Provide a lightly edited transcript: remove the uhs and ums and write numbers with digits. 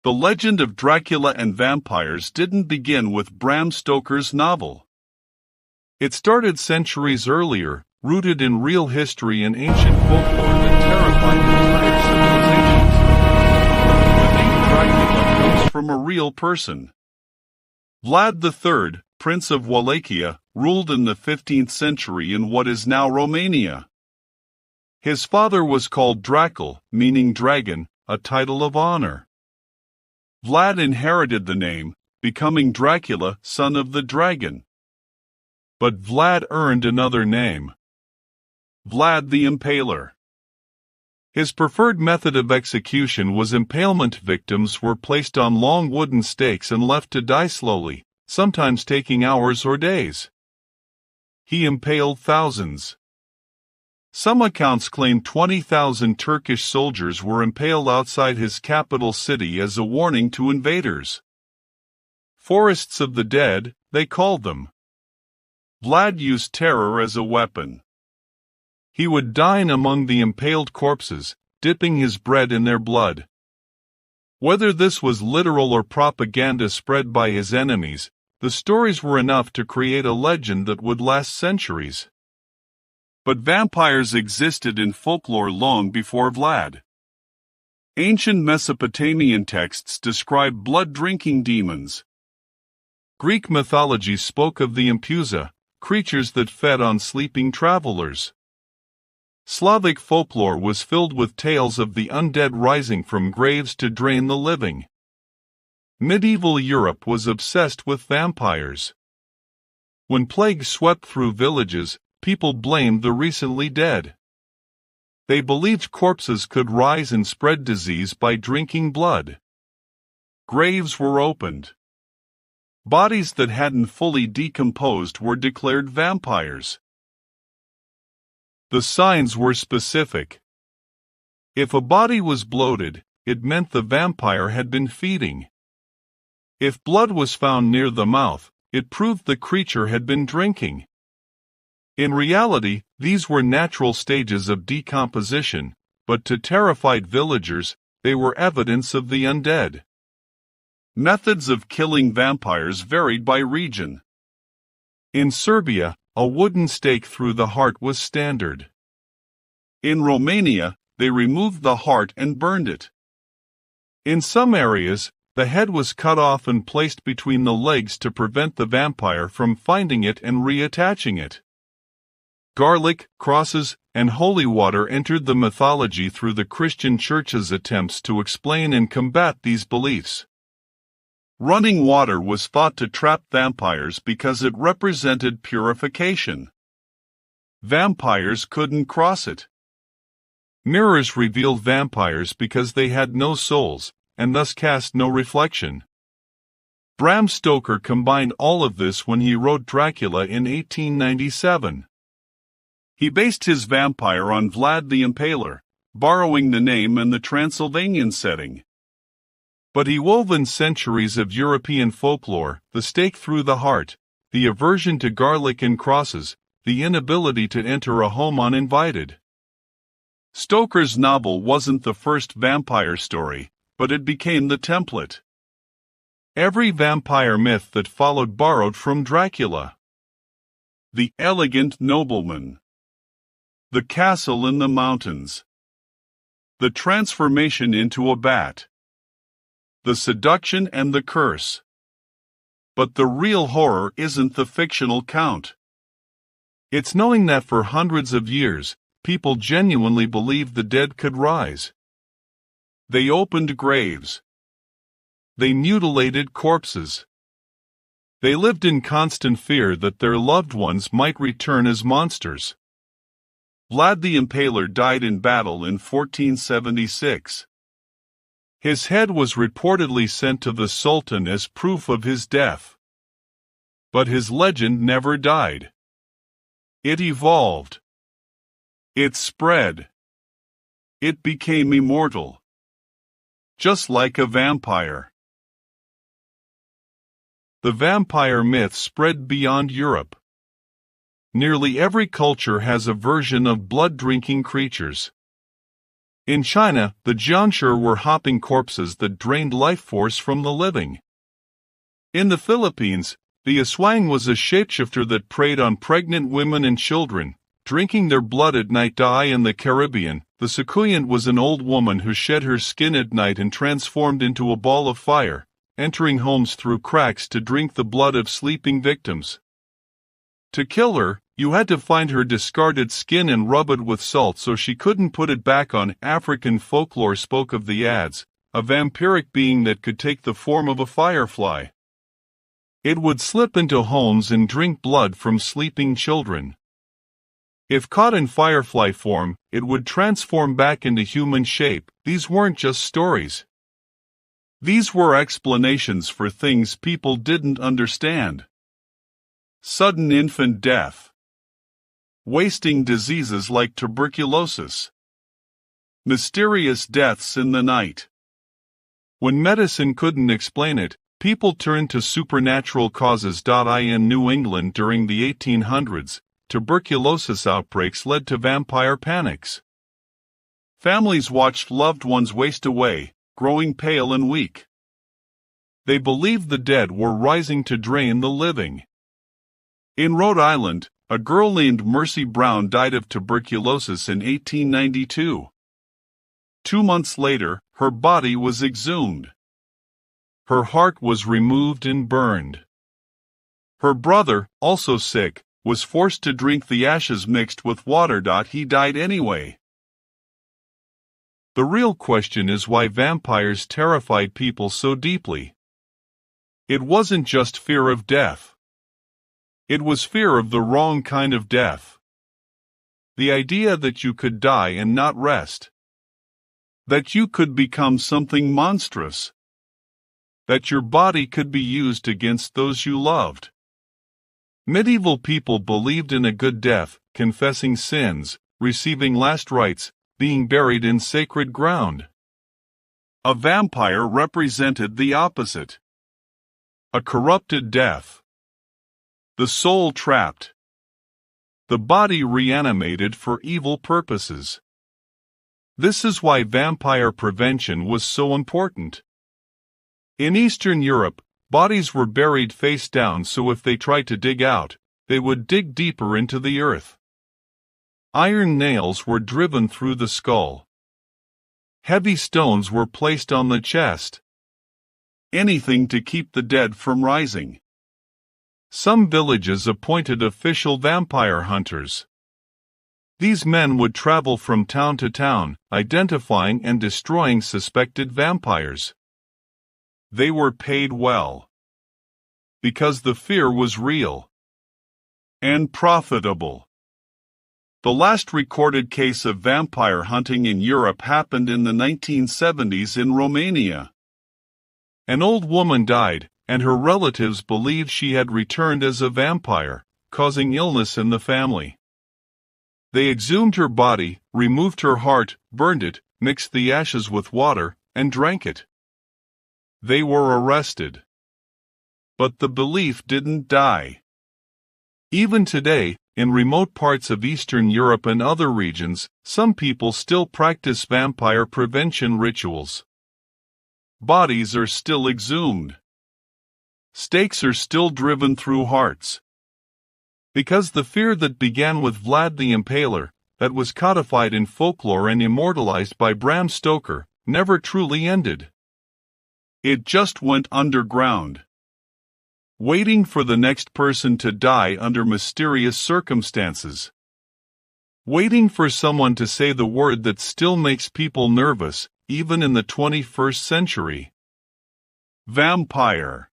The legend of Dracula and vampires didn't begin with Bram Stoker's novel. It started centuries earlier, rooted in real history and ancient folklore that terrified entire civilizations. The name Dracula comes from a real person. Vlad III, Prince of Wallachia, ruled in the 15th century in what is now Romania. His father was called Dracul, meaning dragon, a title of honor. Vlad inherited the name, becoming Dracula, son of the dragon. But Vlad earned another name: Vlad the Impaler. His preferred method of execution was impalement. Victims were placed on long wooden stakes and left to die slowly, sometimes taking hours or days. He impaled thousands. Some accounts claim 20,000 Turkish soldiers were impaled outside his capital city as a warning to invaders. Forests of the dead, they called them. Vlad used terror as a weapon. He would dine among the impaled corpses, dipping his bread in their blood. Whether this was literal or propaganda spread by his enemies, the stories were enough to create a legend that would last centuries. But vampires existed in folklore long before Vlad. Ancient Mesopotamian texts describe blood-drinking demons. Greek mythology spoke of the impusa, creatures that fed on sleeping travelers. Slavic folklore was filled with tales of the undead rising from graves to drain the living. Medieval Europe was obsessed with vampires. When plague swept through villages, people blamed the recently dead. They believed corpses could rise and spread disease by drinking blood. Graves were opened. Bodies that hadn't fully decomposed were declared vampires. The signs were specific. If a body was bloated, it meant the vampire had been feeding. If blood was found near the mouth, it proved the creature had been drinking. In reality, these were natural stages of decomposition, but to terrified villagers, they were evidence of the undead. Methods of killing vampires varied by region. In Serbia, a wooden stake through the heart was standard. In Romania, they removed the heart and burned it. In some areas, the head was cut off and placed between the legs to prevent the vampire from finding it and reattaching it. Garlic, crosses, and holy water entered the mythology through the Christian Church's attempts to explain and combat these beliefs. Running water was thought to trap vampires because it represented purification. Vampires couldn't cross it. Mirrors revealed vampires because they had no souls, and thus cast no reflection. Bram Stoker combined all of this when he wrote Dracula in 1897. He based his vampire on Vlad the Impaler, borrowing the name and the Transylvanian setting. But he wove in centuries of European folklore, the stake through the heart, the aversion to garlic and crosses, the inability to enter a home uninvited. Stoker's novel wasn't the first vampire story, but it became the template. Every vampire myth that followed borrowed from Dracula. The elegant nobleman. The castle in the mountains. The transformation into a bat. The seduction and the curse. But the real horror isn't the fictional count. It's knowing that for hundreds of years, people genuinely believed the dead could rise. They opened graves. They mutilated corpses. They lived in constant fear that their loved ones might return as monsters. Vlad the Impaler died in battle in 1476. His head was reportedly sent to the Sultan as proof of his death. But his legend never died. It evolved. It spread. It became immortal. Just like a vampire. The vampire myth spread beyond Europe. Nearly every culture has a version of blood-drinking creatures. In China, the jianshi were hopping corpses that drained life force from the living. In the Philippines, the aswang was a shapeshifter that preyed on pregnant women and children, drinking their blood at night. In the Caribbean, the sucuyant was an old woman who shed her skin at night and transformed into a ball of fire, entering homes through cracks to drink the blood of sleeping victims. To kill her, you had to find her discarded skin and rub it with salt so she couldn't put it back on. African folklore spoke of the Ads, a vampiric being that could take the form of a firefly. It would slip into homes and drink blood from sleeping children. If caught in firefly form, it would transform back into human shape. These weren't just stories. These were explanations for things people didn't understand. Sudden infant death. Wasting diseases like tuberculosis. Mysterious deaths in the night. When medicine couldn't explain it, people turned to supernatural causes. In New England during the 1800s, tuberculosis outbreaks led to vampire panics. Families watched loved ones waste away, growing pale and weak. They believed the dead were rising to drain the living. In Rhode Island, a girl named Mercy Brown died of tuberculosis in 1892. 2 months later, her body was exhumed. Her heart was removed and burned. Her brother, also sick, was forced to drink the ashes mixed with water. He died anyway. The real question is why vampires terrified people so deeply. It wasn't just fear of death. It was fear of the wrong kind of death. The idea that you could die and not rest. That you could become something monstrous. That your body could be used against those you loved. Medieval people believed in a good death, confessing sins, receiving last rites, being buried in sacred ground. A vampire represented the opposite. A corrupted death. The soul trapped. The body reanimated for evil purposes. This is why vampire prevention was so important. In Eastern Europe, bodies were buried face down, so if they tried to dig out, they would dig deeper into the earth. Iron nails were driven through the skull. Heavy stones were placed on the chest. Anything to keep the dead from rising. Some villages appointed official vampire hunters. These men would travel from town to town, identifying and destroying suspected vampires. They were paid well. Because the fear was real. And profitable. The last recorded case of vampire hunting in Europe happened in the 1970s in Romania. An old woman died, and her relatives believed she had returned as a vampire, causing illness in the family. They exhumed her body, removed her heart, burned it, mixed the ashes with water, and drank it. They were arrested. But the belief didn't die. Even today, in remote parts of Eastern Europe and other regions, some people still practice vampire prevention rituals. Bodies are still exhumed. Stakes are still driven through hearts. Because the fear that began with Vlad the Impaler, that was codified in folklore and immortalized by Bram Stoker, never truly ended. It just went underground. Waiting for the next person to die under mysterious circumstances. Waiting for someone to say the word that still makes people nervous, even in the 21st century. Vampire.